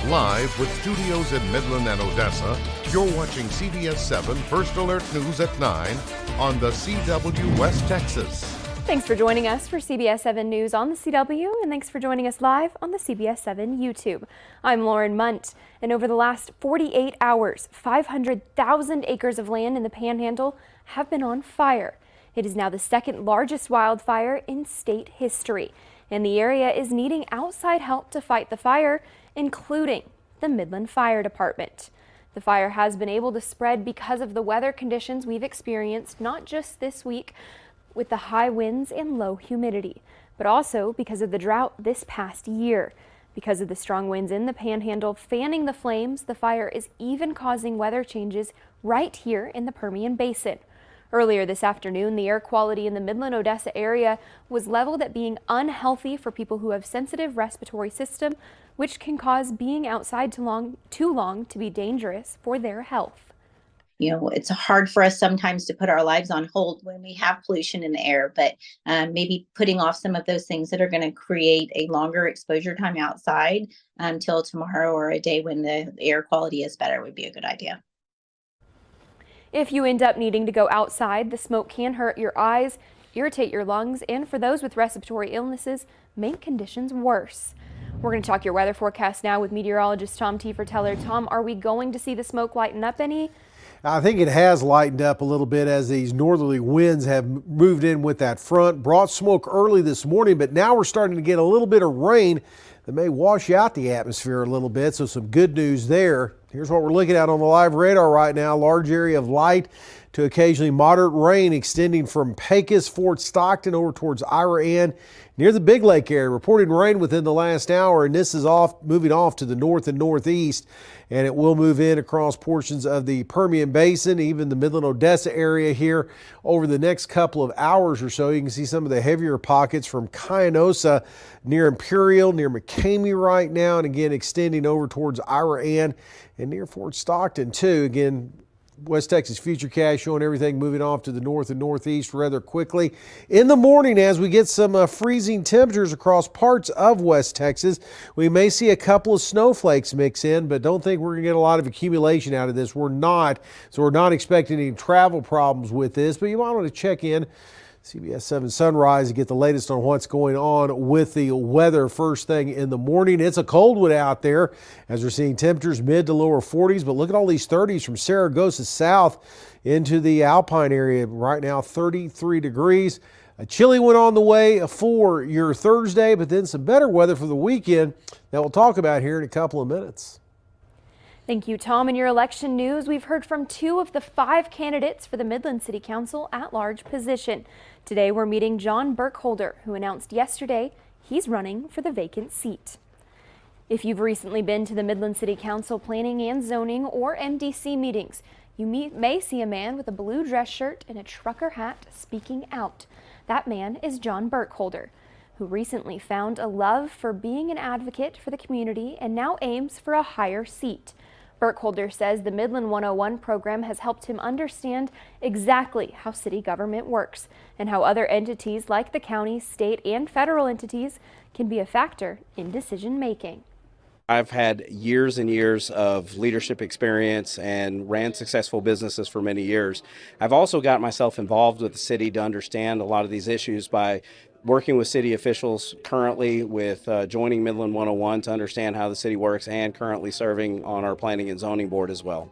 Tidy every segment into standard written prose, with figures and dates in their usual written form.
Live with studios in Midland and Odessa, you're watching CBS7 First Alert News at 9 on the CW West Texas. Thanks for joining us for CBS7 News on the CW, and thanks for joining us live on the CBS7 YouTube. I'm Lauren Munt, and over the last 48 hours, 500,000 acres of land in the Panhandle have been on fire. It is now the second largest wildfire in state history, and the area is needing outside help to fight the fire, including the Midland Fire Department. The fire has been able to spread because of the weather conditions we've experienced, not just this week with the high winds and low humidity, but also because of the drought this past year. Because of the strong winds in the Panhandle fanning the flames, the fire is even causing weather changes right here in the Permian Basin. Earlier this afternoon, the air quality in the Midland-Odessa area was leveled at being unhealthy for people who have sensitive respiratory system, which can cause being outside too long to be dangerous for their health. You know, it's hard for us sometimes to put our lives on hold when we have pollution in the air, but maybe putting off some of those things that are going to create a longer exposure time outside until tomorrow or a day when the air quality is better would be a good idea. If you end up needing to go outside, the smoke can hurt your eyes, irritate your lungs, and for those with respiratory illnesses, make conditions worse. We're going to talk your weather forecast now with meteorologist Tom Tieferteller. Tom, are we going to see the smoke lighten up any? I think it has lightened up a little bit as these northerly winds have moved in with that front. Brought smoke early this morning, but now we're starting to get a little bit of rain that may wash out the atmosphere a little bit, so some good news there. Here's what we're looking at on the live radar right now. Large area of light to occasionally moderate rain extending from Pecos, Fort Stockton over towards Ira near the Big Lake area. Reporting rain within the last hour, and this is moving off to the north and northeast, and it will move in across portions of the Permian Basin, even the Midland-Odessa area here over the next couple of hours or so. You can see some of the heavier pockets from Cayenosa near Imperial, near McCamey right now, and again extending over towards Ira and near Fort Stockton too. Again, West Texas Futurecast showing everything moving off to the north and northeast rather quickly. In the morning, as we get some freezing temperatures across parts of West Texas, we may see a couple of snowflakes mix in, but don't think we're going to get a lot of accumulation out of this. We're not, so we're not expecting any travel problems with this, but you might want to check in CBS7 Sunrise to get the latest on what's going on with the weather first thing in the morning. It's a cold one out there as we're seeing temperatures mid to lower 40s, but look at all these 30s from Saragossa south into the Alpine area. Right now, 33 degrees. A chilly one on the way for your Thursday, but then some better weather for the weekend that we'll talk about here in a couple of minutes. Thank you, Tom. In your election news, we've heard from 2 of the 5 candidates for the Midland City Council at-large position. Today, we're meeting John Burkholder, who announced yesterday he's running for the vacant seat. If you've recently been to the Midland City Council Planning and Zoning or MDC meetings, you may see a man with a blue dress shirt and a trucker hat speaking out. That man is John Burkholder, who recently found a love for being an advocate for the community and now aims for a higher seat. Burkholder says the Midland 101 program has helped him understand exactly how city government works and how other entities like the county, state, and federal entities can be a factor in decision making. I've had years and years of leadership experience and ran successful businesses for many years. I've also got myself involved with the city to understand a lot of these issues by working with city officials currently, with joining Midland 101 to understand how the city works, and currently serving on our planning and zoning board as well.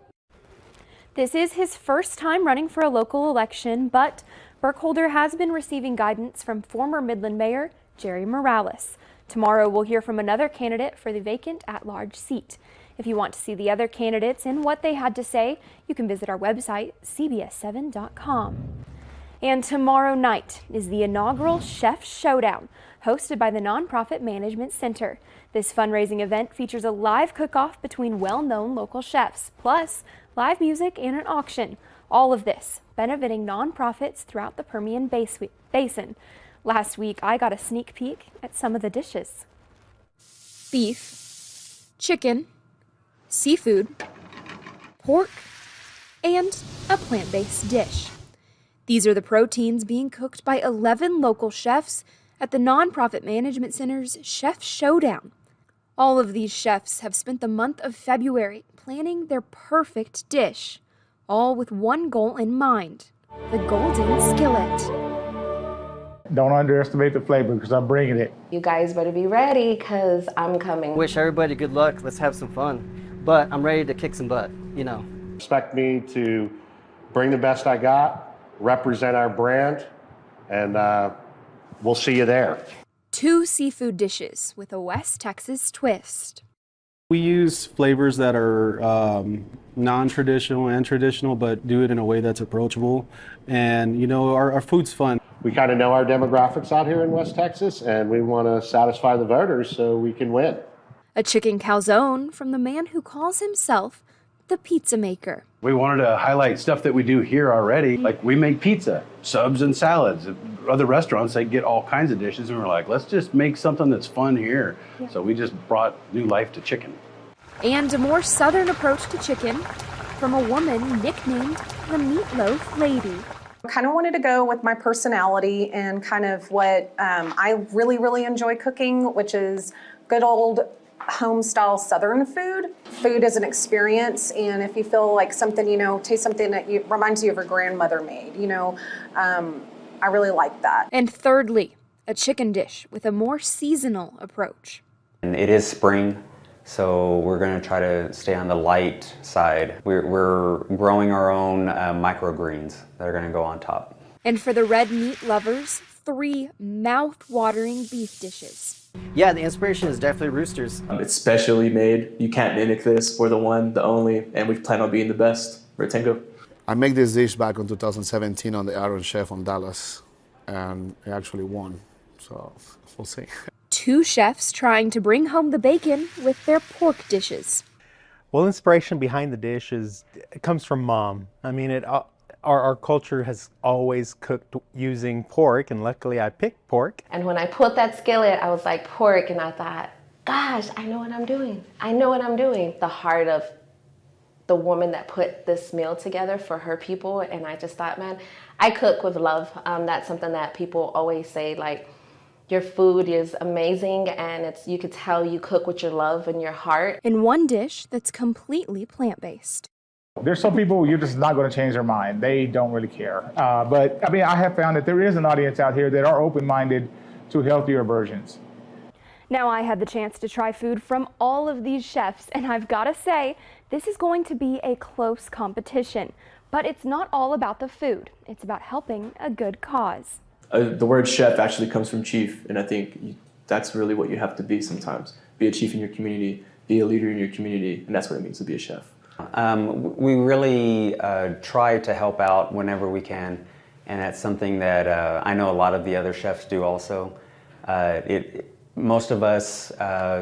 This is his first time running for a local election, but Burkholder has been receiving guidance from former Midland Mayor Jerry Morales. Tomorrow we'll hear from another candidate for the vacant at-large seat. If you want to see the other candidates and what they had to say, you can visit our website, CBS7.com. And tomorrow night is the inaugural Chef Showdown, hosted by the Nonprofit Management Center. This fundraising event features a live cook-off between well-known local chefs, plus live music and an auction. All of this benefiting nonprofits throughout the Permian Basin. Last week, I got a sneak peek at some of the dishes. Beef, chicken, seafood, pork, and a plant-based dish. These are the proteins being cooked by 11 local chefs at the Nonprofit Management Center's Chef Showdown. All of these chefs have spent the month of February planning their perfect dish, all with one goal in mind: the golden skillet. Don't underestimate the flavor because I'm bringing it. You guys better be ready because I'm coming. Wish everybody good luck. Let's have some fun. But I'm ready to kick some butt, you know. Expect me to bring the best I got, represent our brand, and we'll see you there. 2 seafood dishes with a West Texas twist. We use flavors that are non-traditional and traditional, but do it in a way that's approachable. And, you know, our food's fun. We kind of know our demographics out here in West Texas, and we want to satisfy the voters so we can win. A chicken calzone from the man who calls himself the pizza maker. We wanted to highlight stuff that we do here already. Like we make pizza, subs and salads. Other restaurants, they get all kinds of dishes, and we're like, let's just make something that's fun here. Yeah. So we just brought new life to chicken. And a more southern approach to chicken from a woman nicknamed the Meatloaf Lady. I kind of wanted to go with my personality and kind of what I really enjoy cooking, which is good old home-style Southern food. Food is an experience, and if you feel like something, you know, taste something that reminds you of your grandmother made, you know, I really like that. And thirdly, a chicken dish with a more seasonal approach. And it is spring, so we're going to try to stay on the light side. We're growing our own microgreens that are going to go on top. And for the red meat lovers, 3 mouth-watering beef dishes. Yeah, the inspiration is definitely roosters. It's specially made. You can't mimic this. We're the one, the only, and we plan on being the best. Retengo. I made this dish back in 2017 on the Iron Chef on Dallas, and I actually won, so we'll see. 2 chefs trying to bring home the bacon with their pork dishes. Well, inspiration behind the dish comes from Mom. I mean, our culture has always cooked using pork, and luckily I picked pork. And when I put that skillet, I was like, pork, and I thought, gosh, I know what I'm doing. I know what I'm doing. The heart of the woman that put this meal together for her people, and I just thought, man, I cook with love. That's something that people always say, like, your food is amazing, and you could tell you cook with your love and your heart. In one dish that's completely plant-based. There's some people you're just not going to change their mind. They don't really care. But I mean, I have found that there is an audience out here that are open-minded to healthier versions. Now I had the chance to try food from all of these chefs, and I've got to say, this is going to be a close competition. But it's not all about the food. It's about helping a good cause. The word chef actually comes from chief, and I think that's really what you have to be sometimes. Be a chief in your community, be a leader in your community, and that's what it means to be a chef. We really try to help out whenever we can, and that's something that I know a lot of the other chefs do also. Most of us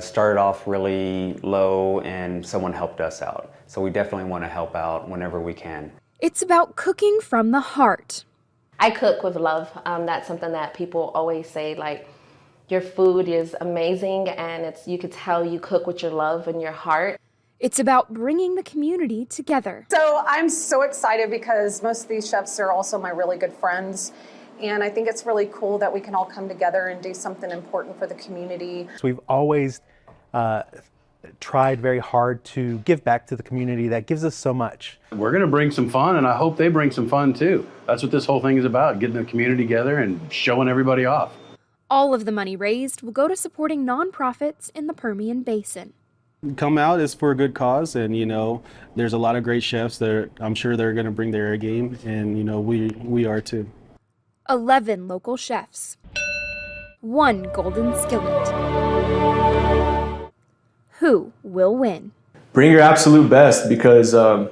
started off really low, and someone helped us out. So we definitely want to help out whenever we can. It's about cooking from the heart. I cook with love. That's something that people always say, like, your food is amazing, and you could tell you cook with your love and your heart. It's about bringing the community together. So I'm so excited because most of these chefs are also my really good friends. And I think it's really cool that we can all come together and do something important for the community. So we've always tried very hard to give back to the community that gives us so much. We're going to bring some fun, and I hope they bring some fun too. That's what this whole thing is about, getting the community together and showing everybody off. All of the money raised will go to supporting nonprofits in the Permian Basin. Come out is for a good cause, and you know, there's a lot of great chefs that I'm sure they're going to bring their A game, and you know, we are too. 11 local chefs. 1 golden skillet. Who will win? Bring your absolute best because I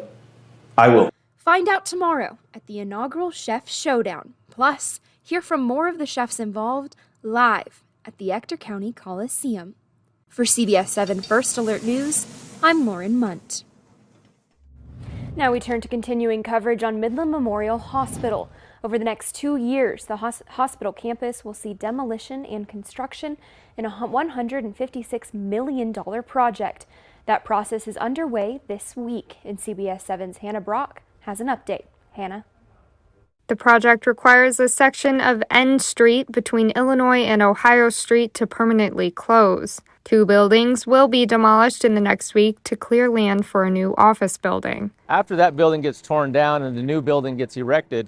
will. Find out tomorrow at the inaugural Chef Showdown. Plus, hear from more of the chefs involved live at the Ector County Coliseum. For CBS7 First Alert News, I'm Lauren Munt. Now we turn to continuing coverage on Midland Memorial Hospital. Over the next 2 years, the hospital campus will see demolition and construction in a $156 million project. That process is underway this week, and CBS7's Hannah Brock has an update. Hannah. The project requires a section of N Street between Illinois and Ohio Street to permanently close. 2 buildings will be demolished in the next week to clear land for a new office building. After that building gets torn down and the new building gets erected,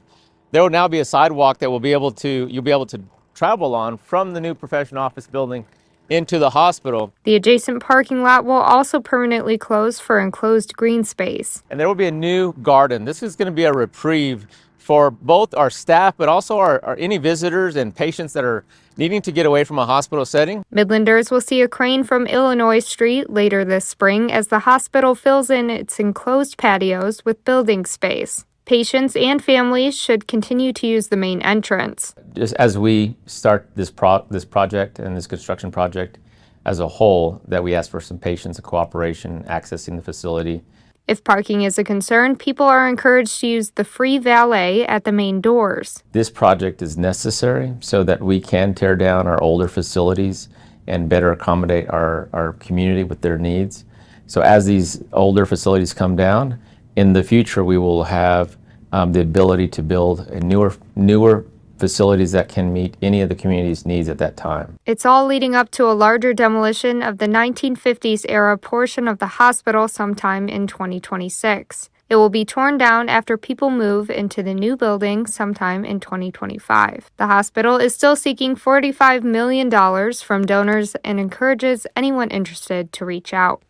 there will now be a sidewalk that you'll be able to travel on from the new professional office building into the hospital. The adjacent parking lot will also permanently close for enclosed green space. And there will be a new garden. This is going to be a reprieve for both our staff, but also our any visitors and patients that are needing to get away from a hospital setting. Midlanders will see a crane from Illinois Street later this spring as the hospital fills in its enclosed patios with building space. Patients and families should continue to use the main entrance. Just as we start this project and this construction project as a whole, that we ask for some patience and cooperation accessing the facility. If parking is a concern, people are encouraged to use the free valet at the main doors. This project is necessary so that we can tear down our older facilities and better accommodate our community with their needs. So as these older facilities come down, in the future we will have the ability to build a newer facilities that can meet any of the community's needs at that time. It's all leading up to a larger demolition of the 1950s era portion of the hospital sometime in 2026. It will be torn down after people move into the new building sometime in 2025. The hospital is still seeking $45 million from donors and encourages anyone interested to reach out.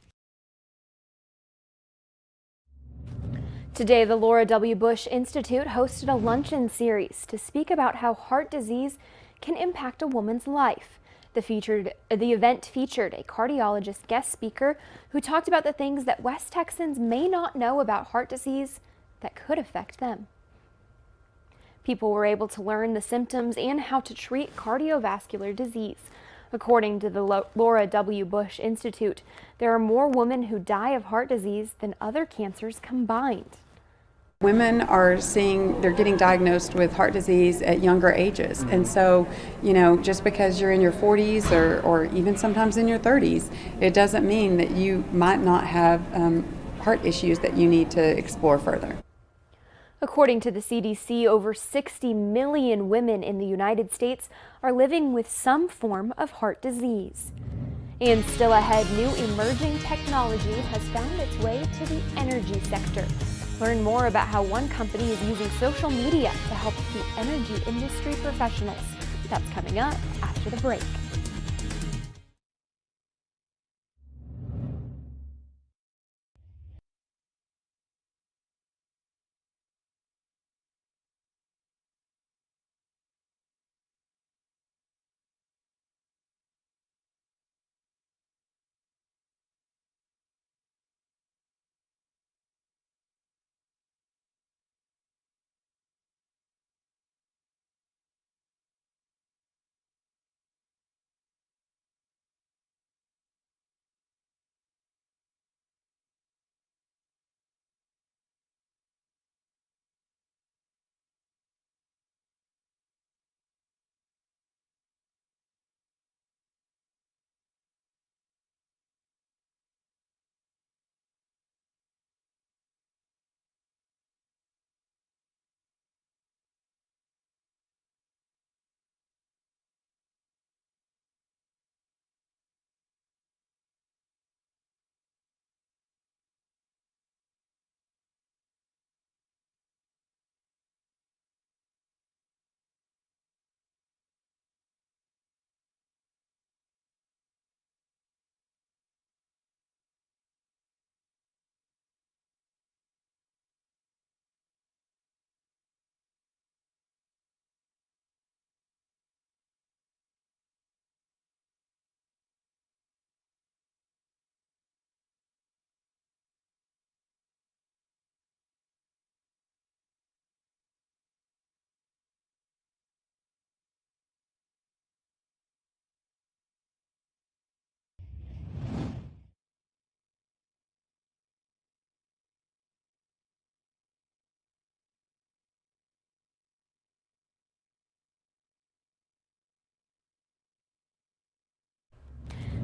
Today, the Laura W. Bush Institute hosted a luncheon series to speak about how heart disease can impact a woman's life. The event featured a cardiologist guest speaker who talked about the things that West Texans may not know about heart disease that could affect them. People were able to learn the symptoms and how to treat cardiovascular disease. According to the Laura W. Bush Institute, there are more women who die of heart disease than other cancers combined. Women are they're getting diagnosed with heart disease at younger ages. And so, just because you're in your 40s or even sometimes in your 30s, it doesn't mean that you might not have heart issues that you need to explore further. According to the CDC, over 60 million women in the United States are living with some form of heart disease. And still ahead, new emerging technology has found its way to the energy sector. Learn more about how one company is using social media to help the energy industry professionals. That's coming up after the break.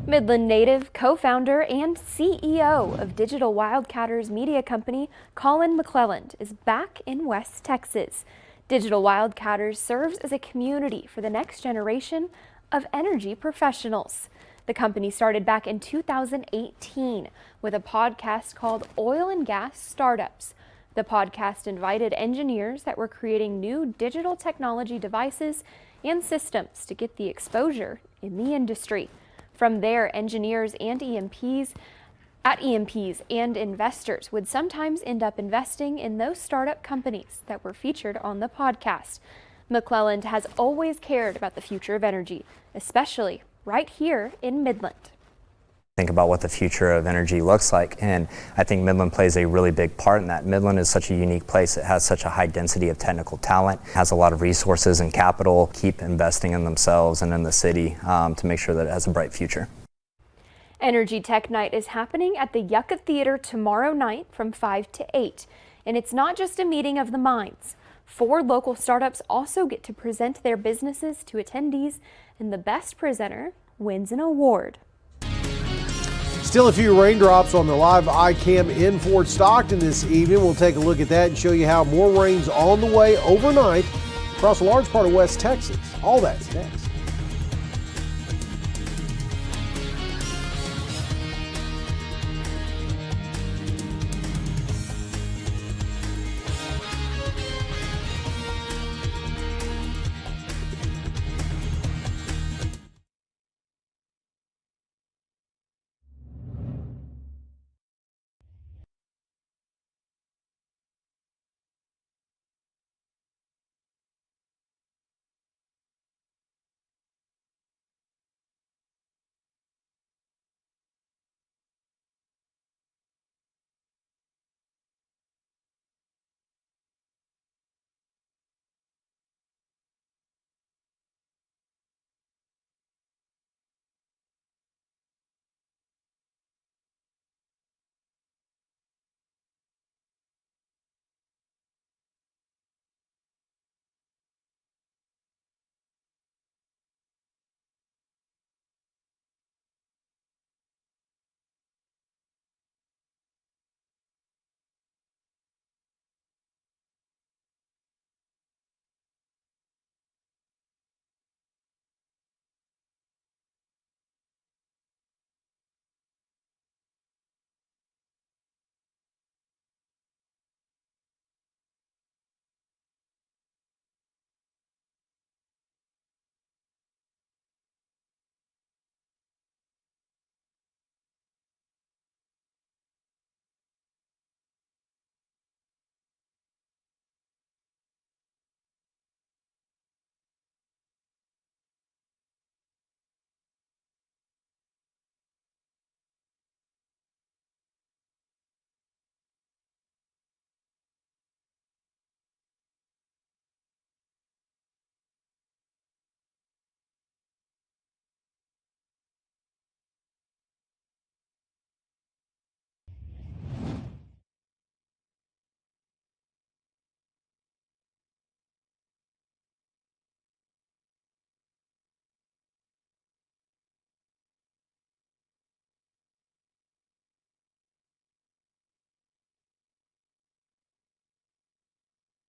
Midland native, co-founder, and CEO of Digital Wildcatters media company, Colin McClelland, is back in West Texas. Digital Wildcatters serves as a community for the next generation of energy professionals. The company started back in 2018 with a podcast called Oil and Gas Startups. The podcast invited engineers that were creating new digital technology devices and systems to get the exposure in the industry. From there, engineers and EMPs and investors would sometimes end up investing in those startup companies that were featured on the podcast. McClelland has always cared about the future of energy, especially right here in Midland. Think about what the future of energy looks like, and I think Midland plays a really big part in that. Midland is such a unique place. It has such a high density of technical talent, has a lot of resources and capital. Keep investing in themselves and in the city to make sure that it has a bright future. Energy Tech Night is happening at the Yucca Theater tomorrow night from 5 to 8. And it's not just a meeting of the minds. 4 local startups also get to present their businesses to attendees, and the best presenter wins an award. Still a few raindrops on the live iCam in Fort Stockton this evening. We'll take a look at that and show you how more rain's on the way overnight across a large part of West Texas. All that's next.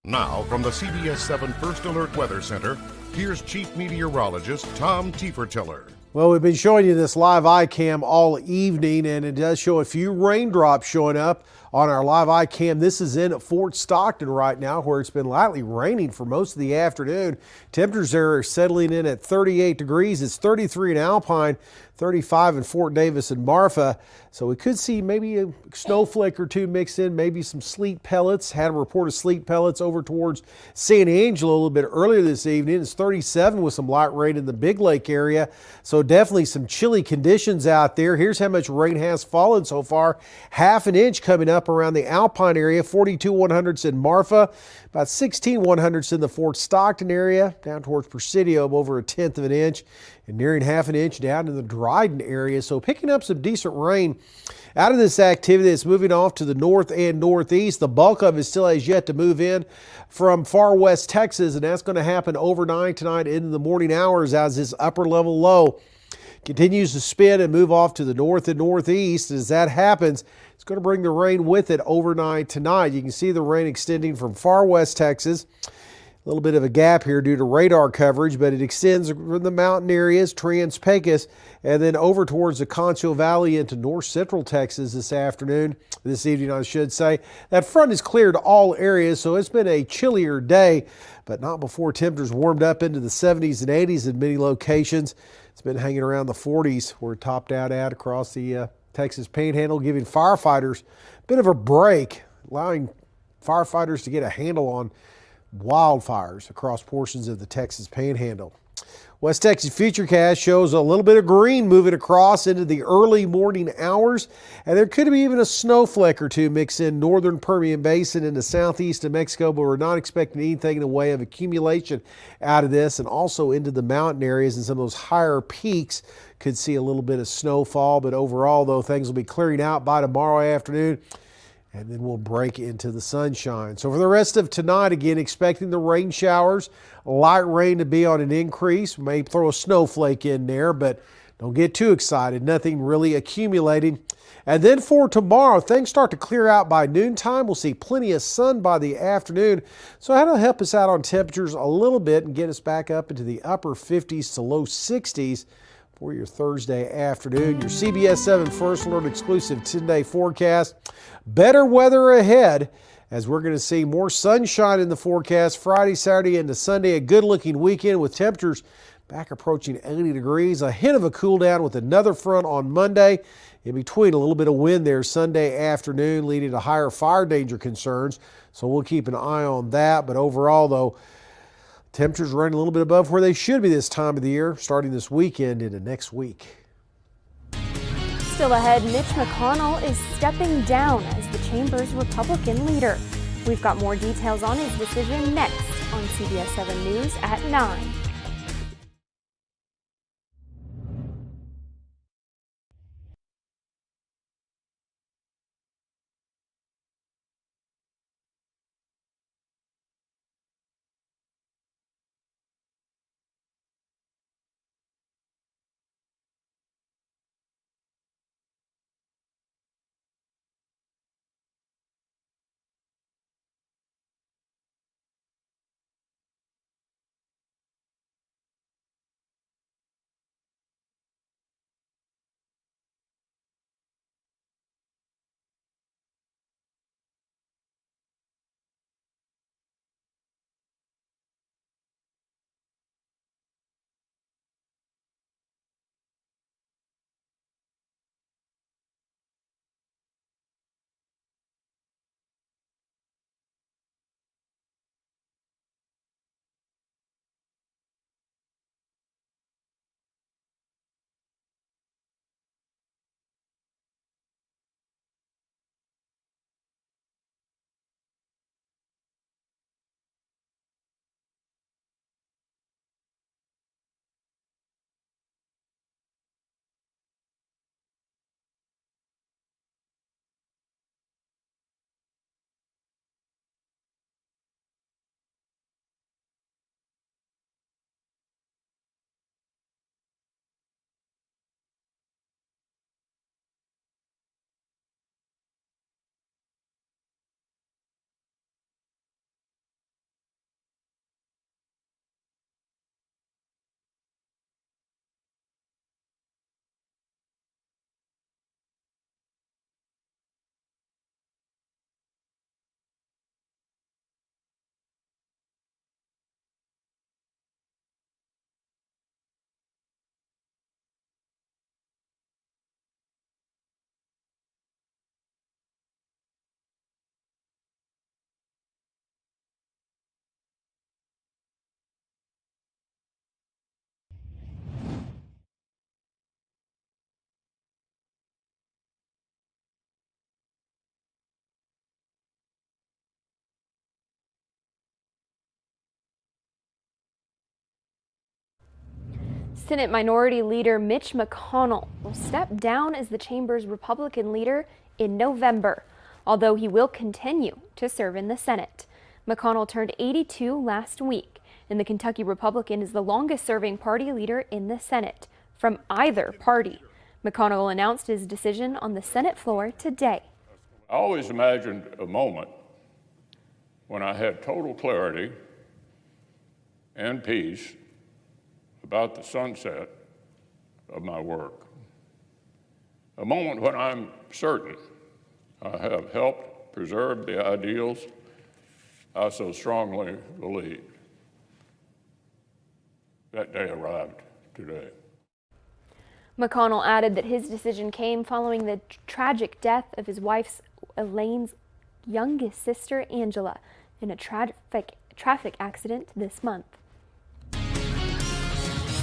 Now, from the CBS7 First Alert Weather Center, here's Chief Meteorologist Tom Tiefertiller. Well, we've been showing you this live iCam all evening, and it does show a few raindrops showing up on our live iCam. This is in Fort Stockton right now, where it's been lightly raining for most of the afternoon. Temperatures there are settling in at 38 degrees. It's 33 in Alpine, 35 in Fort Davis and Marfa. So we could see maybe a snowflake or two mixed in, maybe some sleet pellets. Had a report of sleet pellets over towards San Angelo a little bit earlier this evening. It's 37 with some light rain in the Big Lake area. So definitely some chilly conditions out there. Here's how much rain has fallen so far. Half an inch coming up around the Alpine area, 42 100ths in Marfa, about 16 100ths in the Fort Stockton area, down towards Presidio, over 1/10 of an inch, and nearing half an inch down in the Dryden area. So picking up some decent rain out of this activity that's moving off to the north and northeast. The bulk of it still has yet to move in from far west Texas, and that's going to happen overnight tonight into the morning hours as this upper level low continues to spin and move off to the north and northeast. As that happens, it's going to bring the rain with it overnight tonight. You can see the rain extending from far west Texas A little bit of a gap here due to radar coverage, but it extends from the mountain areas, Trans-Pecos, and then over towards the Concho Valley into north central Texas this evening, I should say. That front has cleared all areas, so it's been a chillier day, but not before temperatures warmed up into the 70s and 80s in many locations. It's been hanging around the 40s where it topped out at across the Texas Panhandle, giving firefighters a bit of a break, allowing firefighters to get a handle on wildfires across portions of the Texas Panhandle. West Texas Futurecast shows a little bit of green moving across into the early morning hours, and there could be even a snowflake or two mixed in northern Permian Basin into southeast of Mexico, but we're not expecting anything in the way of accumulation out of this, and also into the mountain areas and some of those higher peaks could see a little bit of snowfall, but overall, though, things will be clearing out by tomorrow afternoon, and then we'll break into the sunshine. So for the rest of tonight, again, expecting the rain showers, light rain to be on an increase. May throw a snowflake in there, but don't get too excited. Nothing really accumulating. And then for tomorrow, things start to clear out by noontime. We'll see plenty of sun by the afternoon. So that'll help us out on temperatures a little bit and get us back up into the upper 50s to low 60s for your Thursday afternoon. Your CBS 7 First Alert exclusive 10-day forecast. Better weather ahead as we're going to see more sunshine in the forecast Friday, Saturday, into Sunday. A good-looking weekend with temperatures back approaching 80 degrees. A hint of a cool down with another front on Monday. In between, a little bit of wind there Sunday afternoon, leading to higher fire danger concerns. So we'll keep an eye on that. But overall, though, temperatures running a little bit above where they should be this time of the year, starting this weekend into next week. Still ahead, Mitch McConnell is stepping down as the chamber's Republican leader. We've got more details on his decision next on CBS 7 News at 9. Senate Minority Leader Mitch McConnell will step down as the chamber's Republican leader in November, although he will continue to serve in the Senate. McConnell turned 82 last week, and the Kentucky Republican is the longest-serving party leader in the Senate from either party. McConnell announced his decision on the Senate floor today. I always imagined a moment when I had total clarity and peace about the sunset of my work. A moment when I'm certain I have helped preserve the ideals I so strongly believed. That day arrived today. McConnell added that his decision came following the tragic death of his wife Elaine's youngest sister, Angela, in a traffic accident this month.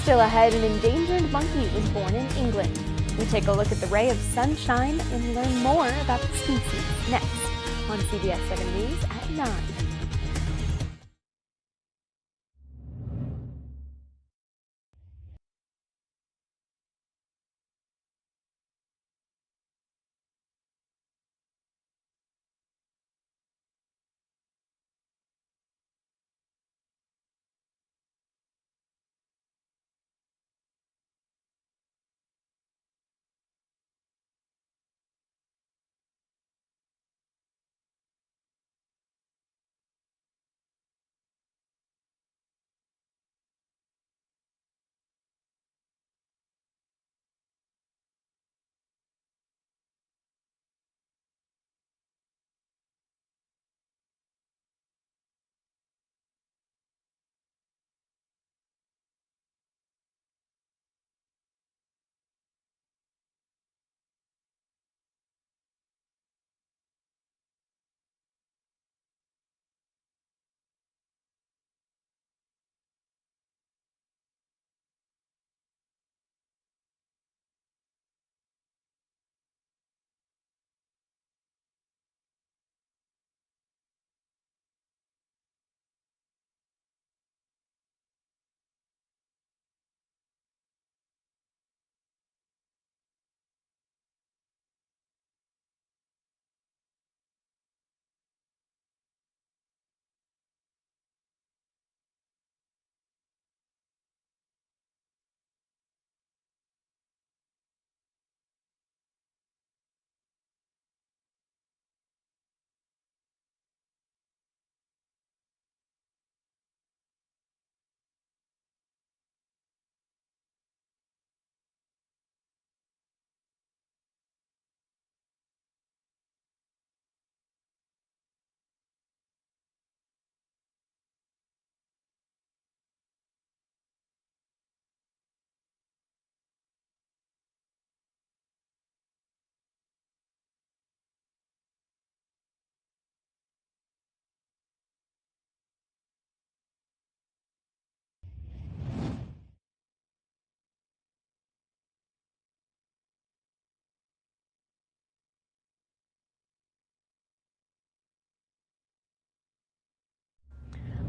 Still ahead, an endangered monkey was born in England. We take a look at the ray of sunshine and learn more about the species next on CBS 7 News at 9.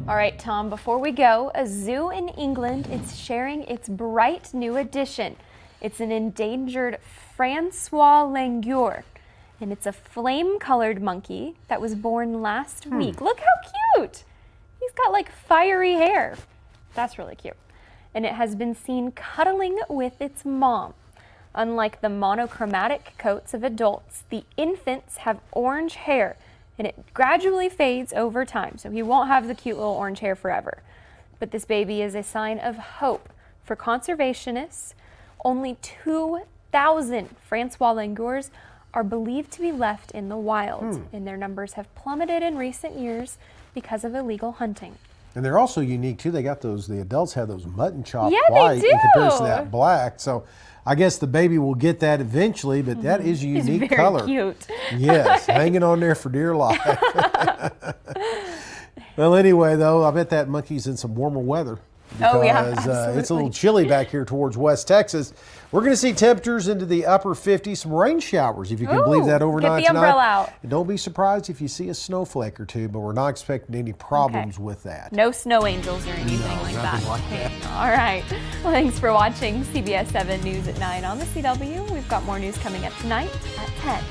All right, Tom, before we go, a zoo in England is sharing its bright new addition. It's an endangered Francois Langur, and it's a flame-colored monkey that was born last week. Look how cute! He's got like fiery hair. That's really cute. And it has been seen cuddling with its mom. Unlike the monochromatic coats of adults, the infants have orange hair, and it gradually fades over time, so he won't have the cute little orange hair forever. But this baby is a sign of hope for conservationists. Only 2,000 Francois Langurs are believed to be left in the wild, and their numbers have plummeted in recent years because of illegal hunting. And they're also unique too. They got those, the adults have those mutton chop Yeah, white they in comparison to do. that black. So I guess the baby will get that eventually, but that is a unique He's very color. cute. Yes, hanging on there for dear life. Well, anyway, though, I bet that monkey's in some warmer weather. Oh, yeah, Because absolutely. it's a little chilly back here towards West Texas. We're going to see temperatures into the upper 50s, some rain showers, if you can believe that, overnight get the umbrella tonight. out. And don't be surprised if you see a snowflake or two, but we're not expecting any problems with that. No snow angels or anything like that. All right. Well, thanks for watching CBS 7 News at 9 on the CW. We've got more news coming up tonight at 10.